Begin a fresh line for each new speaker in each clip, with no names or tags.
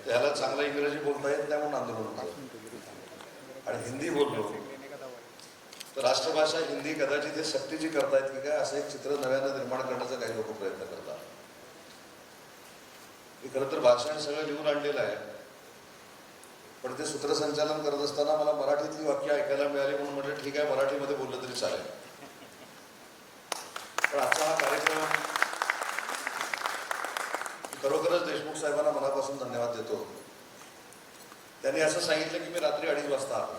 त्याला चांगला इंग्रजी बोलता येत नाही म्हणून आंदोलन होतं आणि हिंदी बोललो तर राष्ट्रभाषा हिंदी कदाचित हे सक्तीची करतायत की काय असं एक चित्र नव्यानं निर्माण करण्याचा काही लोक प्रयत्न करतात. मी खरं तर भाषण सगळं लिहून आणलेलं आहे, पण ते सूत्रसंचालन करत असताना मला मराठीतली वाक्य ऐकायला मिळाली म्हणून म्हटलं ठीक आहे मराठीमध्ये बोललं तरी चालेल. पण आजचा हा कार्यक्रम खरोखरच देशमुख साहेबांना मनापासून धन्यवाद देतो. त्यांनी असं सांगितलं की मी रात्री 2:30 वाजता आलो,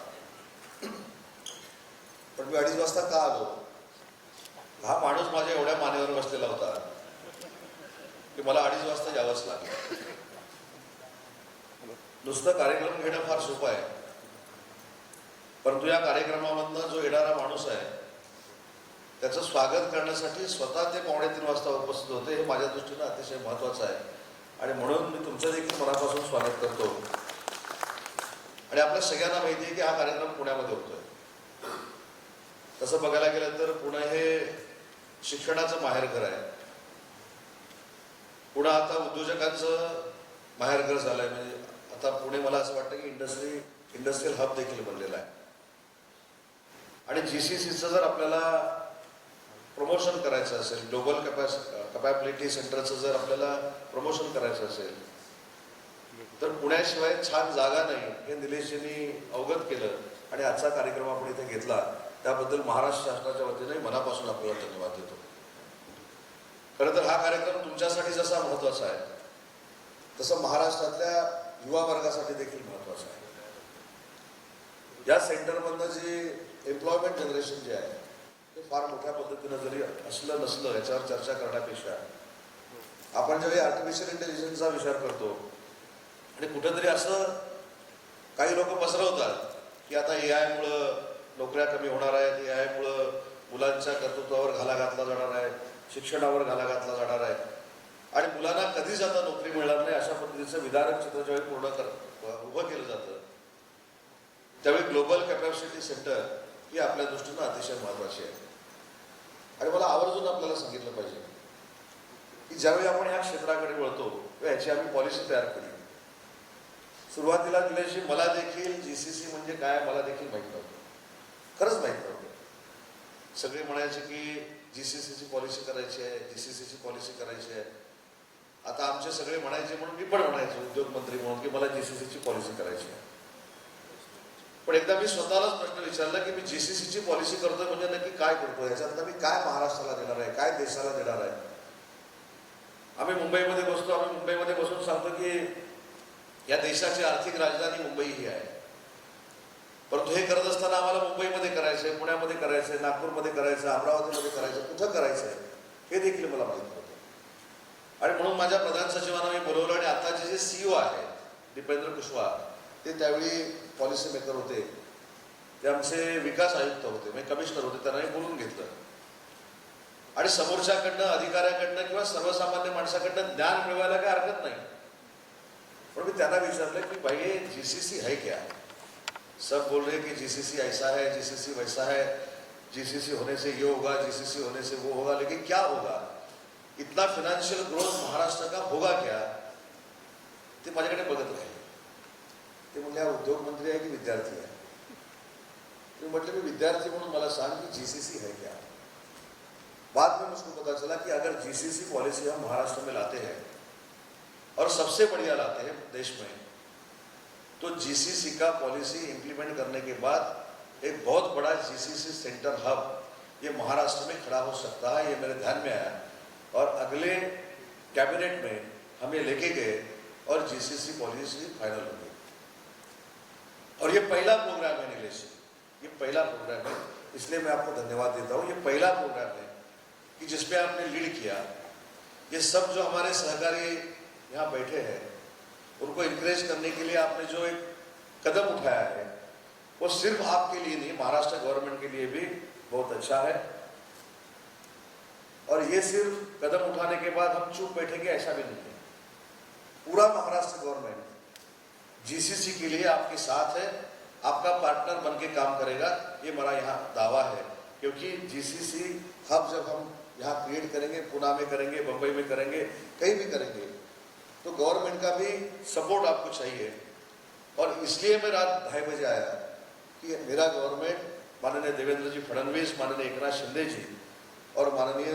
पण मी 2:30 वाजता का आलो? हा माणूस माझ्या एवढ्या मानेवर बसलेला होता की मला 2:30 वाजता यावंच लागलं. नुसतं कार्यक्रम घेणं फार सोपं आहे, परंतु या कार्यक्रमामधनं जो येणारा माणूस आहे त्याचं स्वागत करण्यासाठी स्वतः ते 2:45 वाजता उपस्थित होते, हे माझ्या दृष्टीनं अतिशय महत्त्वाचं आहे. आणि म्हणून मी तुमचं देखील मनापासून स्वागत करतो. आणि आपल्या सगळ्यांना माहिती आहे की हा कार्यक्रम पुण्यामध्ये होतोय. तसं बघायला गेलं तर पुणे हे शिक्षणाचं माहेरघर आहे. पुणे आता उद्योजकांचं माहेरघर झालंय. म्हणजे आता पुणे मला असं वाटतं की इंडस्ट्रियल हब देखील बनलेला आहे. आणि GCCचं जर आपल्याला प्रमोशन करायचं असेल, ग्लोबल कॅपॅबिलिटी सेंटरचं जर आपल्याला प्रमोशन करायचं असेल तर पुण्याशिवाय छान जागा नाही हे निलेशजींनी अवगत केलं आणि आजचा कार्यक्रम आपण इथे घेतला. त्याबद्दल महाराष्ट्र शासनाच्या वतीने मनापासून आपल्याला धन्यवाद देतो. खरं तर हा कार्यक्रम तुमच्यासाठी जसा महत्त्वाचा आहे तसं महाराष्ट्रातल्या युवा वर्गासाठी देखील महत्त्वाचा आहे. या सेंटरमधनं जे एम्प्लॉयमेंट जनरेशन जे आहे ते फार मोठ्या पद्धतीनं जरी असलं नसलं याच्यावर चर्चा करण्यापेक्षा आपण ज्यावेळी आर्टिफिशियल इंटेलिजन्सचा विचार करतो आणि कुठेतरी असं काही लोक पसरवतात की आता AI मुळे नोकऱ्या कमी होणार आहेत, AI मुळे मुलांच्या कर्तृत्वावर घाला घातला जाणार आहे, शिक्षणावर घाला घातला जाणार आहे आणि मुलांना कधीच आता नोकरी मिळणार नाही, अशा पद्धतीचं विदारक चित्र ज्यावेळी उभं केलं जातं त्यावेळी ग्लोबल कॅपॅसिटी सेंटर ही आपल्या दृष्टीनं अतिशय महत्त्वाची आहे. आणि मला आवर्जून आपल्याला सांगितलं पाहिजे की ज्यावेळी आपण या क्षेत्राकडे वळतो तेव्हा याची आम्ही पॉलिसी तयार केली. सुरुवातीला निलेशजी मला देखील GCC म्हणजे काय मला देखील माहीत नव्हतं, खरंच माहीत नव्हतं. सगळे म्हणायचे की GCCची पॉलिसी करायची आहे, GCCची पॉलिसी करायची आहे. आता आमचे सगळे म्हणायचे म्हणून मी पण म्हणायचो उद्योगमंत्री म्हणून की मला GCCची पॉलिसी करायची आहे. पण एकदा मी स्वतःलाच प्रश्न विचारला की मी GCCची पॉलिसी करतोय म्हणजे नक्की काय करतोय, याच्यातनं मी काय महाराष्ट्राला देणार आहे, काय देशाला देणार आहे. आम्ही मुंबईमध्ये बसतो, आम्ही मुंबईमध्ये बसून सांगतो की या देशाची आर्थिक राजधानी मुंबई ही आहे, परंतु हे करत असताना आम्हाला मुंबईमध्ये करायचंय, पुण्यामध्ये करायचंय, नागपूरमध्ये करायचं, अमरावतीमध्ये करायचं, कुठं करायचंय हे देखील मला माहीत नव्हतं. आणि म्हणून माझ्या प्रधान सचिवांना मी बोलवलं आणि आताचे जे CEO आहे दीपेंद्र कुशवाहा ते त्यावेळी पॉलिसी मेकर होते, ते आमचे विकास आयुक्त होते, म्हणजे कमिशनर होते, त्यांनाही बोलून घेतलं आणि समोरच्याकडनं अधिकाऱ्याकडनं किंवा सर्वसामान्य माणसाकडनं ज्ञान मिळवायला काही हरकत नाही. पण मी त्यांना विचारलं की भाई ये GCC है क्या? सब बोल रहे कि GCC ऐसा है, GCC वैसा है, GCC होने से ये होगा, GCC होने से वो होगा, लेकिन क्या होगा, इतना फाइनेंशियल ग्रोथ महाराष्ट्र का होगा क्या? ते माझ्याकडे बघत राहिले. ते म्हणजे उद्योग मंत्री आहे की विद्यार्थी आहे? मी म्हटलं मी विद्यार्थी म्हणून मला सांग कि GCC है क्या? बाद में मुझको पता चला कि अगर GCC पॉलिसी हम महाराष्ट्र में लाते हैं और सबसे बढ़िया लाते हैं देश में, तो GCC का पॉलिसी इंप्लीमेंट करने के बाद एक बहुत बड़ा GCC सेंटर हब ये महाराष्ट्र में खड़ा हो सकता है. ये मेरे ध्यान में आया और अगले कैबिनेट में हम ये लेके गए और GCC पॉलिसी फाइनल हो गई. और ये पहला प्रोग्राम है नीलेश, ये पहला प्रोग्राम है, इसलिए मैं आपको धन्यवाद देता हूँ. ये पहला प्रोग्राम है कि जिसमें आपने लीड किया. ये सब जो हमारे सहकारी यहाँ बैठे हैं उनको इंकरेज करने के लिए आपने जो एक कदम उठाया है वो सिर्फ आपके लिए नहीं, महाराष्ट्र गवर्नमेंट के लिए भी बहुत अच्छा है. और ये सिर्फ कदम उठाने के बाद हम चुप बैठेंगे ऐसा भी नहीं है. पूरा महाराष्ट्र गवर्नमेंट GCC के लिए आपके साथ है, आपका पार्टनर बन के काम करेगा, ये मेरा यहाँ दावा है. क्योंकि GCC हब जब हम यहाँ क्रिएट करेंगे, पुणे में करेंगे, बम्बई में करेंगे, कहीं भी करेंगे, तो गवर्नमेंट का भी सपोर्ट आपको चाहिए। और इसलिए मैं रात 2:30 बजे आया कि मेरा गवर्नमेंट माननीय देवेंद्र जी फडणवीस, माननीय एकनाथ शिंदे जी और माननीय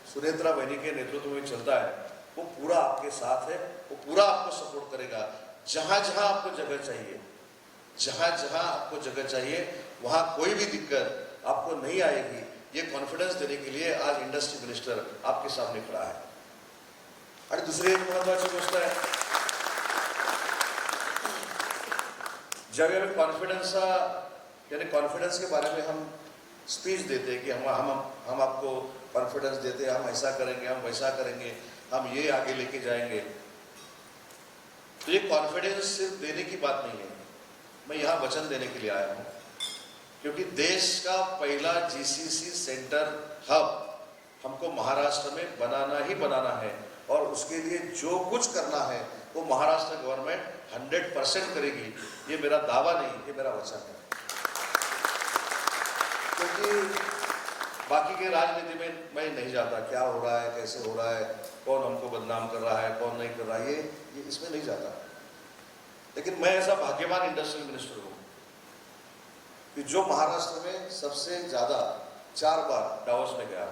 सुनेत्रा बहनी के नेतृत्व में चलता है, वो पूरा आपके साथ है, वो पूरा आपको सपोर्ट करेगा। जहां जहां आपको जगह चाहिए, जहां जहां आपको जगह चाहिए, वहां कोई भी दिक्कत आपको नहीं आएगी। ये कॉन्फिडेंस देने के लिए आज इंडस्ट्री मिनिस्टर आपके सामने खड़ा है। और दुसरी एक महत्वाची गोष्ट आहे, जब कॉन्फिडेंस यानी कॉन्फिडेंस के बारे में हम स्पीच देते हैं कि हम आपको कॉन्फिडेंस देते हैं, हम ऐसा करेंगे, हम वैसा करेंगे, हम ये आगे लेके जाएंगे। तो ये कॉन्फिडेंस सिर्फ देने की बात नहीं है, मैं यहाँ वचन देने के लिए आया हूँ, क्योंकि देश का पहला जीसीसी सेंटर हब हमको महाराष्ट्र में बनाना ही बनाना है। और उसके लिए जो कुछ करना है वो महाराष्ट्र गवर्नमेंट 100% करेगी। ये मेरा दावा नहीं, ये मेरा वचन है। क्योंकि बाकी के राजनीति में मैं नहीं जाता, क्या हो रहा है, कैसे हो रहा है, कौन हमको बदनाम कर रहा है, कौन नहीं कर रहा है, ये इसमें नहीं जाता। लेकिन मैं ऐसा भाग्यवान इंडस्ट्रियल मिनिस्टर हूँ कि जो महाराष्ट्र में सबसे ज्यादा 4 बार डावोस में गया।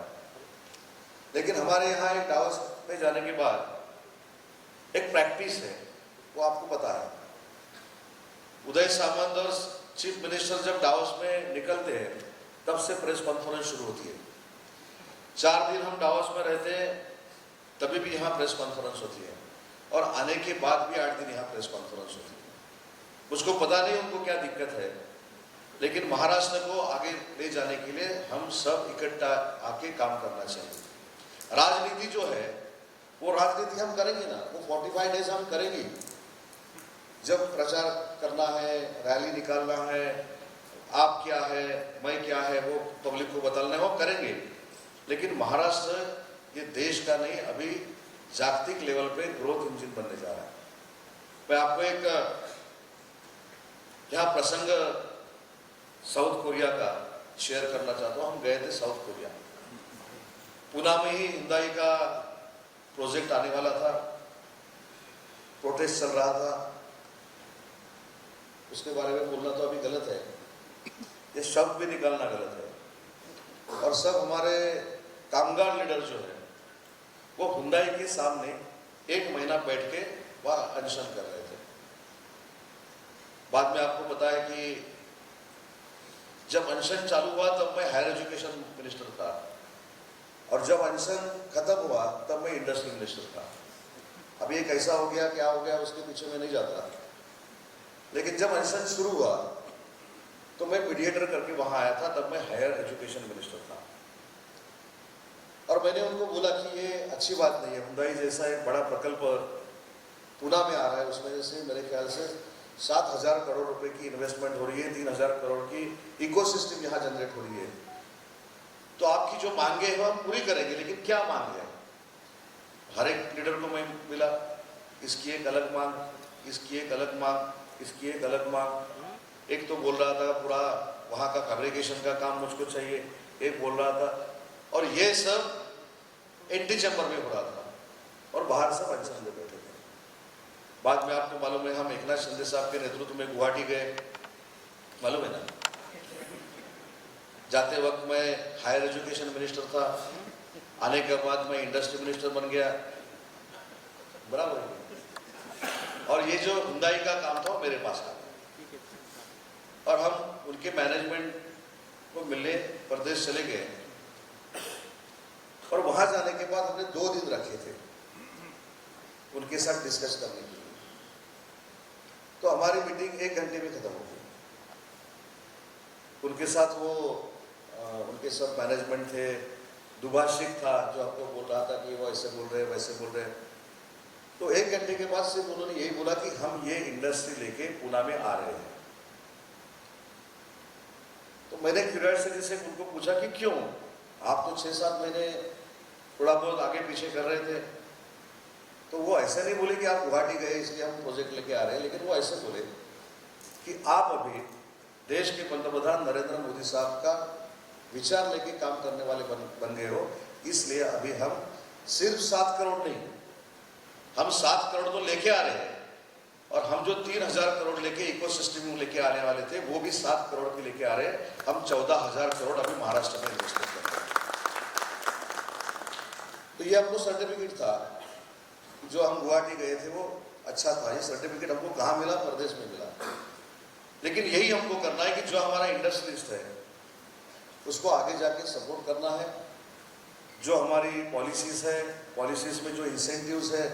लेकिन हमारे यहाँ एक डावोस में जाने के बाद एक प्रैक्टिस है, वो आपको पता है। उदय सामंत और चीफ मिनिस्टर जब डावोस में निकलते हैं तब से प्रेस कॉन्फ्रेंस शुरू होती है। 4 दिन हम डावोस में रहते हैं, तभी भी यहाँ प्रेस कॉन्फ्रेंस होती है, और आने के बाद भी 8 दिन यहाँ प्रेस कॉन्फ्रेंस होती है। मुझको पता नहीं उनको क्या दिक्कत है, लेकिन महाराष्ट्र को आगे ले जाने के लिए हम सब इकट्ठा आके काम करना चाहिए। राजनीति जो है वो राजनीति हम करेंगे ना, वो 45 डेज हम करेंगे। जब प्रचार करना है, रैली निकालना है, आप क्या है, मैं क्या है, वो पब्लिक को बताना है, वो करेंगे। लेकिन महाराष्ट्र ये देश का नहीं, अभी जागतिक लेवल पे ग्रोथ इंजन बनने जा रहा है। मैं आपको एक यहाँ प्रसंग साउथ कोरिया का शेयर करना चाहता हूँ। हम गए थे साउथ कोरिया, पुणे में ही हुंडई का प्रोजेक्ट आने वाला था, प्रोटेस्ट चल रहा था। उसके बारे में बोलना तो अभी गलत है, ये शब्द भी निकालना गलत है। और सब हमारे कामगार लीडर जो है वो हुंडई के सामने 1 महीना बैठ के वहाँ अनशन कर रहे थे। बाद में आपको पता है कि जब अनशन चालू हुआ तब मैं हायर एजुकेशन मिनिस्टर था, और जब अनशन खत्म हुआ तब मैं इंडस्ट्री मिनिस्टर था। अब ये कैसा हो गया, क्या हो गया, उसके पीछे मैं नहीं जाता। लेकिन जब अनशन शुरू हुआ तो मैं मीडिएटर करके वहां आया था, तब मैं हायर एजुकेशन मिनिस्टर था। और मैंने उनको बोला कि ये अच्छी बात नहीं है, हुंडई जैसा एक बड़ा प्रकल्प पुणे में आ रहा है, उसमें जैसे मेरे ख्याल से 7,000 करोड़ रुपए की इन्वेस्टमेंट हो रही है, 3,000 करोड़ की इकोसिस्टम यहाँ जनरेट हो रही है। तो आपकी जो मांगे हैं हम पूरी करेंगे, लेकिन क्या मांग है? हर एक लीडर को मैं मिला, इसकी एक अलग मांग, इसकी एक अलग मांग, इसकी एक अलग मांग। एक तो बोल रहा था पूरा वहाँ का फैब्रिकेशन का काम मुझको चाहिए, एक बोल रहा था, और ये सब एंटी चैम्बर में हो रहा था, और बाहर सब अनशन में बैठे थे। बाद में आपको मालूम है, हम एकनाथ शिंदे साहब के नेतृत्व में गुवाहाटी गए, मालूम है ना। जाते वक्त मैं हायर एजुकेशन मिनिस्टर था, आने के बाद मैं इंडस्ट्री मिनिस्टर बन गया, बराबर है। और ये जो हुंडई का काम था वो मेरे पास आ गया, और हम उनके मैनेजमेंट को मिलने प्रदेश चले गए। और वहां जाने के बाद हमने 2 दिन रखे थे उनके साथ डिस्कस करने के लिए। तो हमारी मीटिंग 1 घंटे में खत्म हो गई। उनके साथ वो उनके सब मैनेजमेंट थे, दुभाषिक था जो आपको बोल रहा था कि वो ऐसे बोल रहे वैसे बोल रहे। तो 1 घंटे के बाद सिर्फ उन्होंने यही बोला कि हम ये इंडस्ट्री लेके पुणे में आ रहे हैं। तो मैंने क्यूरियोसिटी से उनको पूछा कि क्यों, आप तो 6-7 महीने थोड़ा बहुत आगे पीछे कर रहे थे। तो वो ऐसे नहीं बोले कि आप गुवाहाटी गए इसलिए हम प्रोजेक्ट लेके आ रहे हैं, लेकिन वो ऐसे बोले कि आप अभी देश के पंतप्रधान नरेंद्र मोदी साहब का विचार लेके काम करने वाले बन गए हो, इसलिए अभी हम सिर्फ 7 करोड़ नहीं, हम 7 करोड़ तो लेके आ रहे हैं, और हम जो 3000 करोड़ लेके इकोसिस्टम में लेके आने वाले थे वो भी 7 करोड़ के लेके आ रहे हैं। हम 14,000 करोड़ अभी महाराष्ट्र में इन्वेस्टमेंट कर रहे हैं। तो ये हमको सर्टिफिकेट था, जो हम गुवाहाटी गए थे वो अच्छा था। ये सर्टिफिकेट हमको कहाँ मिला? प्रदेश में मिला। लेकिन यही हमको करना है कि जो हमारा इंडस्ट्रियलिस्ट है उसको आगे जाके सपोर्ट करना है। जो हमारी पॉलिसीज है, पॉलिसीज में जो इंसेंटिव्स है,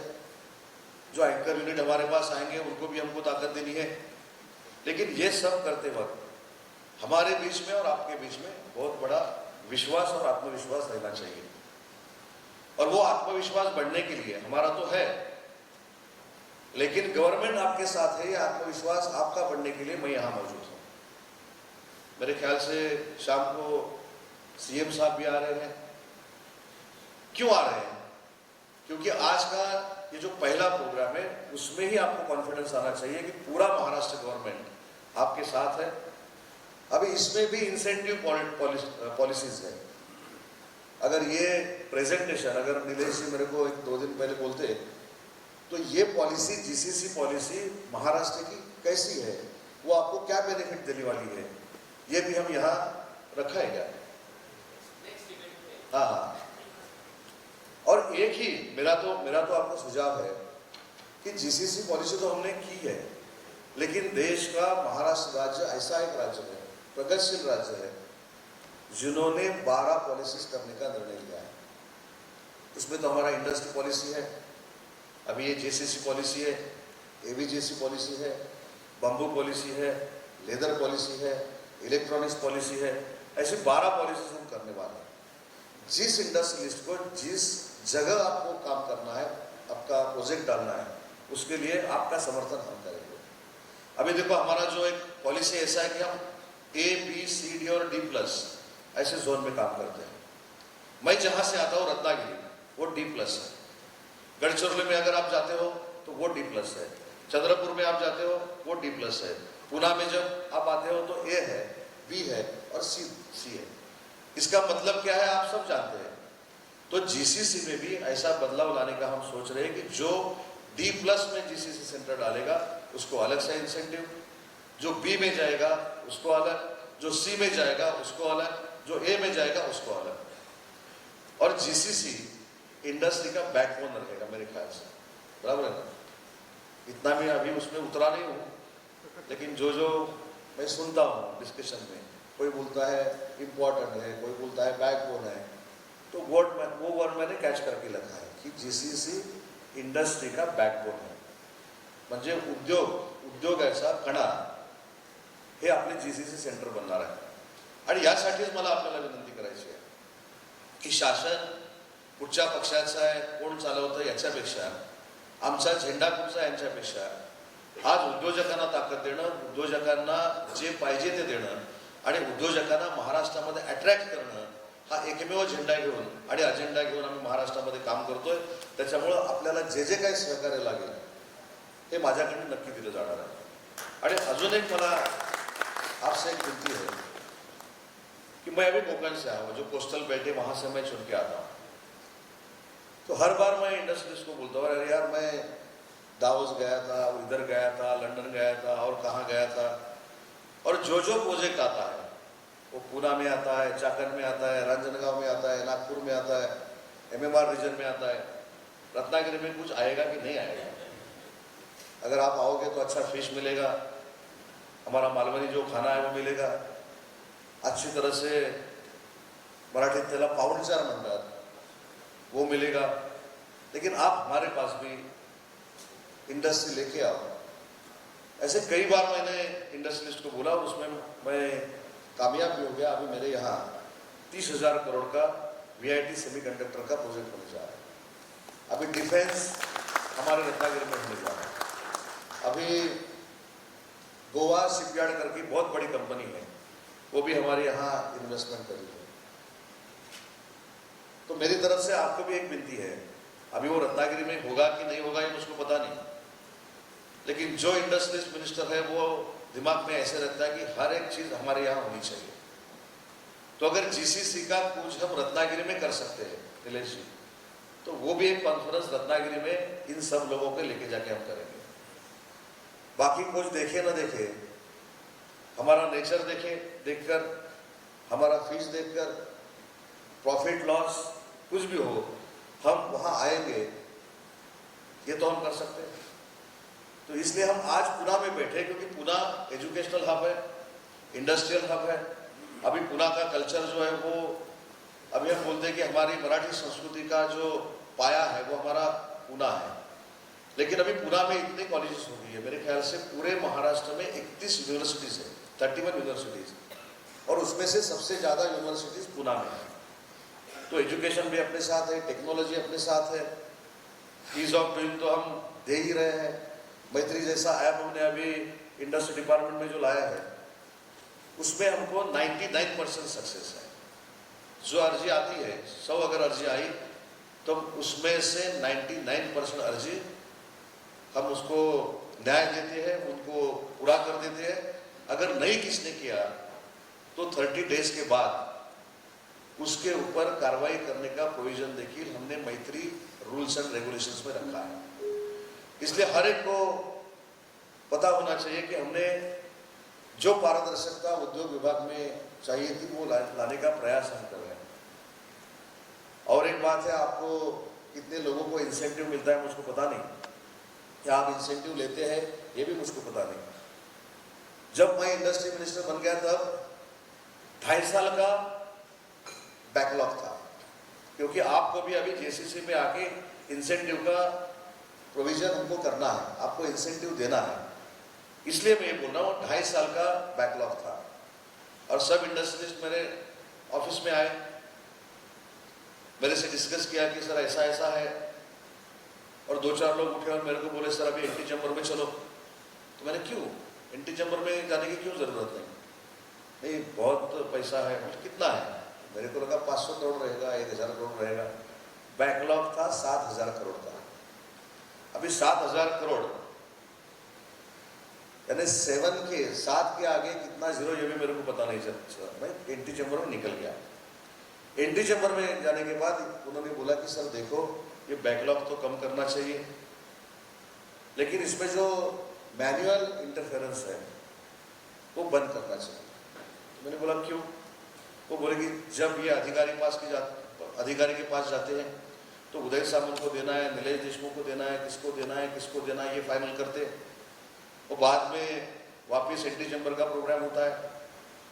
जो एंकर यूनिट हमारे पास आएंगे उनको भी हमको ताकत देनी है। लेकिन ये सब करते वक्त हमारे बीच में और आपके बीच में बहुत बड़ा विश्वास और आत्मविश्वास रहना चाहिए। और वो आत्मविश्वास बढ़ने के लिए हमारा तो है, लेकिन गवर्नमेंट आपके साथ है, ये आत्मविश्वास आपका बढ़ने के लिए मैं यहाँ मौजूद हूँ। मेरे ख्याल से शाम को सीएम साहब भी आ रहे हैं। क्यों आ रहे हैं? क्योंकि आज का ये जो पहला प्रोग्राम है उसमें ही आपको कॉन्फिडेंस आना चाहिए कि पूरा महाराष्ट्र गवर्नमेंट आपके साथ है। अभी इसमें भी इंसेंटिव पॉलिसीज है। अगर ये प्रेजेंटेशन, अगर नीलेश जी मेरे को 1-2 दिन पहले बोलते तो ये पॉलिसी, जीसीसी पॉलिसी महाराष्ट्र की कैसी है, वो आपको क्या बेनिफिट देने वाली है, ये भी हम यहाँ रखा है क्या? हाँ। और एक ही मेरा तो आपको सुझाव है कि जीसीसी पॉलिसी तो हमने की है, लेकिन देश का महाराष्ट्र राज्य ऐसा एक राज्य है, प्रगतिशील राज्य है, जिन्होंने 12 पॉलिसीज करने का निर्णय लिया है। उसमें तो हमारा इंडस्ट्री पॉलिसी है, अभी ये जेसीसी पॉलिसी है, एवीजेसी पॉलिसी है, बम्बू पॉलिसी है, लेदर पॉलिसी है, इलेक्ट्रॉनिक्स पॉलिसी है। ऐसे 12 पॉलिसीज हम करने वाले हैं। जिस इंडस्ट्रियलिस्ट को जिस जगह आपको काम करना है, आपका प्रोजेक्ट डालना है, उसके लिए आपका समर्थन हम करेंगे। अभी देखो हमारा जो एक पॉलिसी ऐसा है कि हम A, B, C, D और D+ ऐसे जोन में काम करते हैं। मैं जहां से आता हूँ रत्नागिरी, वो D+ है। गढ़चिरौली में अगर आप जाते हो तो वो D+ है। चंद्रपुर में आप जाते हो वो D+ है। पुणे में जब आप आते हो तो A है, B है और C है। इसका मतलब क्या है आप सब जानते हैं। तो जीसीसी में भी ऐसा बदलाव लाने का हम सोच रहे हैं कि जो D+ में जीसीसी सेंटर डालेगा उसको अलग से इंसेंटिव, जो B में जाएगा उसको अलग, जो C में जाएगा उसको अलग, जो A में जाएगा उसको अलग। और जीसीसी इंडस्ट्री का बैकबोन रहेगा मेरे ख्याल से, बराबर है ना? इतना मैं अभी उसमें उतरा नहीं हूँ, लेकिन जो मैं सुनता हूँ डिस्कशन में, कोई बोलता है इम्पोर्टेंट है, कोई बोलता है बैकबोन है, तो वो वर्ड मैंने कैच करके रखा है कि जीसीसी इंडस्ट्री का बैकबोन है। म्हणजे उद्योगाचा कणा हे आपले जीसीसी सेंटर बनणार आहे। आणि यासाठीच मला आपल्याला विनंती करायची आहे की शासन कुठच्या पक्षाचं आहे, कोण चालवतं याच्यापेक्षा, आमचा झेंडा कुठचा यांच्यापेक्षा आज उद्योजकांना ताकद देणं, उद्योजकांना जे पाहिजे ते देणं आणि उद्योजकांना महाराष्ट्रामध्ये अट्रॅक्ट करणं, हा एकमेव झेंडा घेऊन आणि अजेंडा घेऊन आम्ही महाराष्ट्रामध्ये काम करतोय। त्याच्यामुळं आपल्याला जे जे काही सहकार्य लागेल हे माझ्याकडे नक्की दिलं जाणार आहे। आणि अजून एक मला आपसे एक विनती है कि मैं अभी कोकण से आया हूँ, जो कोस्टल बेल्ट है वहां से मैं चुन के आता हूँ। तो हर बार मैं इंडस्ट्रीज को बोलता हूँ, अरे यार मैं दावोस गया था, इधर गया था, लंदन गया था और कहाँ गया था, और जो प्रोजेक्ट आता है वो पूना में आता है, चाकन में आता है, रांजनगांव में आता है, नागपुर में आता है, MMR रीजन में आता है। रत्नागिरी में कुछ आएगा कि नहीं आएगा? अगर आप आओगे तो अच्छा फिश मिलेगा, हमारा मालवनी जो खाना है वो मिलेगा, अच्छी तरह से मराठीत त्याला पाहुणचार म्हणतात वो मिलेगा। लेकिन आप हमारे पास भी इंडस्ट्री लेके आओ। ऐसे कई बार मैंने इंडस्ट्रियलिस्ट को बोला, उसमें मैं कामयाब भी हो गया। अभी मेरे यहाँ 30,000 करोड़ का VIT सेमीकंडक्टर का प्रोजेक्ट होने जा रहा है। अभी डिफेंस हमारे रत्नागिरी में होने जा रहा है। अभी गोवा शिपयार्ड करके बहुत बड़ी कंपनी है, वो भी हमारे यहाँ इन्वेस्टमेंट कर रही है। तो मेरी तरफ से आपको भी एक विनती है, अभी वो रत्नागिरी में होगा कि नहीं होगा ये मुझको पता नहीं, लेकिन जो इंडस्ट्रीज मिनिस्टर है वो दिमाग में ऐसे रखता है कि हर एक चीज हमारे यहाँ होनी चाहिए। तो अगर जीसीसी का कुछ हम रत्नागिरी में कर सकते हैं नीलेश जी, तो वो भी एक कॉन्फ्रेंस रत्नागिरी में इन सब लोगों को लेके जाके हम करेंगे। बाकी कुछ देखे ना देखे, हमारा नेचर देखकर, हमारा फीस देखकर, प्रॉफिट लॉस कुछ भी हो, हम वहां आएंगे, ये तो हम कर सकते हैं। तो इसलिए हम आज पुणे में बैठे, क्योंकि पुणे एजुकेशनल हब है, इंडस्ट्रियल हब है। अभी पुणे का कल्चर जो है वो, अभी हम बोलते हैं कि हमारी मराठी संस्कृति का जो पाया है वो हमारा पुणे है, लेकिन अभी पुणे में इतने कॉलेजेस हो गई है, मेरे ख्याल से पूरे महाराष्ट्र में 31 यूनिवर्सिटीज है, 31 यूनिवर्सिटीज, और उसमें से सबसे ज़्यादा यूनिवर्सिटीज पुणे में है। तो एजुकेशन भी अपने साथ है, टेक्नोलॉजी अपने साथ है, ईज ऑफ डूइंग तो हम दे ही रहे हैं। मैत्री जैसा ऐप हमने अभी इंडस्ट्री डिपार्टमेंट में जो लाया है, उसमें हमको 99% सक्सेस है। जो अर्जी आती है, 100 अगर अर्जी आई तो उसमें से 99% अर्जी हम उसको न्याय देते हैं, उनको पूरा कर देते हैं। अगर नहीं किसने किया तो 30 डेज के बाद उसके ऊपर कार्रवाई करने का प्रोविजन देखिए हमने मैत्री रूल्स एंड रेगुलेशंस में रखा है। इसलिए हर एक को पता होना चाहिए कि हमने जो पारदर्शिता उद्योग विभाग में चाहिए थी वो लाने का प्रयास हम कर रहे हैं। और एक बात है, आपको कितने लोगों को इंसेंटिव मिलता है मुझको पता नहीं, क्या आप इंसेंटिव लेते हैं ये भी मुझको पता नहीं। जब मैं इंडस्ट्री मिनिस्टर बन गया तब 2.5 साल का बैकलॉग था, क्योंकि आपको भी अभी जेसीसी में आके इंसेंटिव का प्रोविजन हमको करना है, आपको इंसेंटिव देना है। इसलिए मैं ये बोल रहा हूँ 2.5 साल का बैकलॉग था। और सब इंडस्ट्रियलिस्ट मेरे ऑफिस में आए, मेरे से डिस्कस किया कि सर ऐसा ऐसा है, और 2-4 लोग उठे और मेरे को बोले सर अभी एंटी चैम्बर में चलो। तो मैंने क्यों एंटी चैम्बर में जाने की क्यों जरूरत है? नहीं बहुत पैसा है। मतलब कितना है? मेरे को लगा 500 करोड़ रहेगा, 1000 करोड़ रहेगा। बैकलॉग था 7000 करोड़ का। अभी 7000 करोड़ यानी 7 के आगे कितना जीरो ये भी मेरे को पता नहीं चला। मैं एंटी चैम्बर में निकल गया। एंटी चैम्बर में जाने के बाद उन्होंने बोला कि सर देखो ये बैकलॉग तो कम करना चाहिए, लेकिन इसमें जो मैनुअल इंटरफेरेंस है वो बंद करना चाहिए। तो मैंने बोला क्यों? वो बोले कि जब ये अधिकारी के पास जाते हैं तो उदय सामंत को देना है, नीलेश देशमुख को देना है, किसको देना है, किसको देना है, ये फाइनल करते हैं। और बाद में वापस एंटी चैम्बर का प्रोग्राम होता है,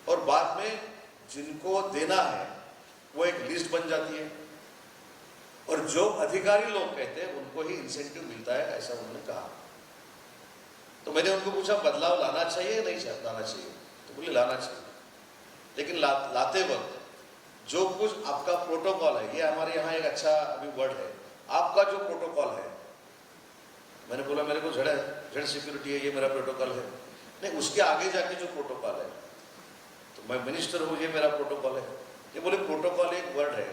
और बाद में जिनको देना है वो एक लिस्ट बन जाती है, और जो अधिकारी लोग कहते हैं उनको ही इंसेंटिव मिलता है, ऐसा उन्होंने कहा। तो मैंने उनको पूछा बदलाव लाना चाहिए नहीं लाना चाहिए? तो बोले लाना चाहिए, लेकिन लाते वक्त जो कुछ आपका प्रोटोकॉल है, ये हमारे यहाँ एक अच्छा अभी वर्ड है, आपका जो प्रोटोकॉल है। मैंने बोला मेरे को जड़ सिक्योरिटी है, ये मेरा प्रोटोकॉल है। नहीं, उसके आगे जाके जो प्रोटोकॉल है, तो मैं मिनिस्टर हूँ, ये मेरा प्रोटोकॉल है। ये बोले प्रोटोकॉल एक वर्ड है,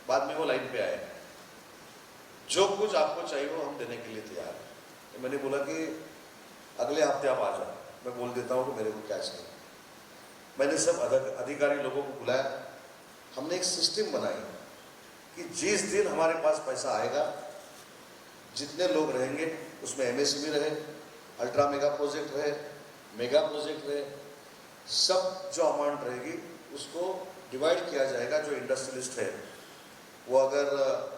बाद में वो लाइन पे आए, जो कुछ आपको चाहिए वो हम देने के लिए तैयार हैं। तो मैंने बोला कि अगले हफ्ते आप आ जाओ, मैं बोल देता हूँ कि मेरे को क्या चाहिए। मैंने सब अधिकारी लोगों को बुलाया, हमने एक सिस्टम बनाई कि जिस दिन हमारे पास पैसा आएगा, जितने लोग रहेंगे उसमें एमएसएमई रहे, अल्ट्रा मेगा प्रोजेक्ट रहे, मेगा प्रोजेक्ट रहे, सब जो अमाउंट रहेगी उसको डिवाइड किया जाएगा। जो इंडस्ट्रियलिस्ट है वो अगर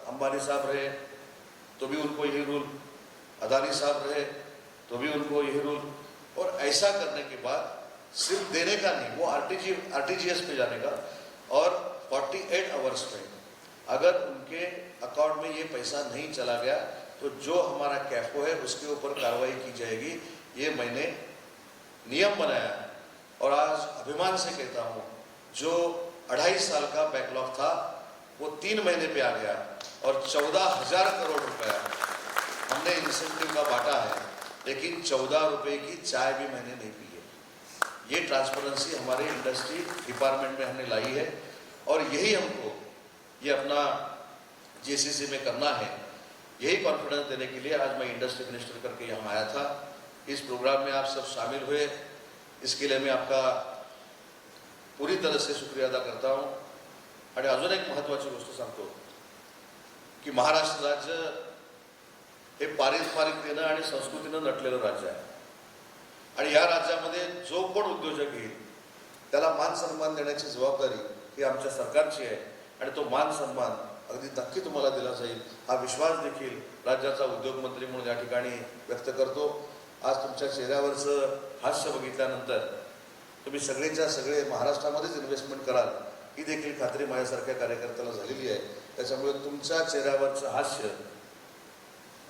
अंबानी साहब रहे तो भी उनको यही रूल, अदानी साहब रहे तो भी उनको यही रूल। और ऐसा करने के बाद सिर्फ देने का नहीं, वो आरटीजीएस पे जाने का, और 48 आवर्स में अगर उनके अकाउंट में ये पैसा नहीं चला गया तो जो हमारा कैफो है उसके ऊपर कार्रवाई की जाएगी। ये मैंने नियम बनाया, और आज अभिमान से कहता हूँ जो 2.5 साल का बैकलॉग था वो 3 महीने पे आ गया, और 14,000 करोड़ रुपया हमने इंसेंटिव का बांटा है, लेकिन 14 रुपए की चाय भी मैंने नहीं पी है। ये ट्रांसपेरेंसी हमारे इंडस्ट्री डिपार्टमेंट में हमने लाई है, और यही हमको ये अपना जेसीसी में करना है। यही कॉन्फिडेंस देने के लिए आज मैं इंडस्ट्री मिनिस्टर करके यहाँ आया था। इस प्रोग्राम में आप सब शामिल हुए, इसके लिए मैं आपका पूरी तरह से शुक्रिया अदा करता हूँ। आणि अजून एक महत्त्वाची गोष्ट सांगतो, की महाराष्ट्र राज्य हे पारंपरिकतेनं आणि संस्कृतीनं नटलेलं राज्य आहे आणि या राज्यामध्ये जो कोण उद्योजक येईल त्याला मान सन्मान देण्याची जबाबदारी ही आमच्या सरकारची आहे आणि तो मान सन्मान अगदी नक्की तुम्हाला दिला जाईल हा विश्वास देखील राज्याचा उद्योगमंत्री म्हणून या ठिकाणी व्यक्त करतो. आज तुमच्या चेहऱ्यावरचं हास्य बघितल्यानंतर तुम्ही सगळेच्या सगळे महाराष्ट्रामध्येच इन्व्हेस्टमेंट कराल ही देखील खात्री माझ्यासारख्या कार्यकर्त्याला झालेली आहे. त्याच्यामुळे तुमच्या चेहऱ्यावरचं हास्य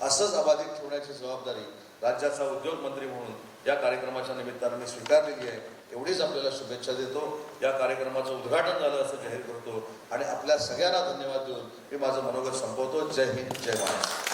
असंच अबाधित ठेवण्याची जबाबदारी राज्याचा उद्योगमंत्री म्हणून या कार्यक्रमाच्या निमित्तानं मी स्वीकारलेली आहे. एवढीच आपल्याला शुभेच्छा देतो. या कार्यक्रमाचं उद्घाटन झालं असं जाहीर करतो आणि आपल्या सगळ्यांना धन्यवाद देऊन मी माझं मनोगत संपवतो. जय हिंद, जय महाराष्ट्र.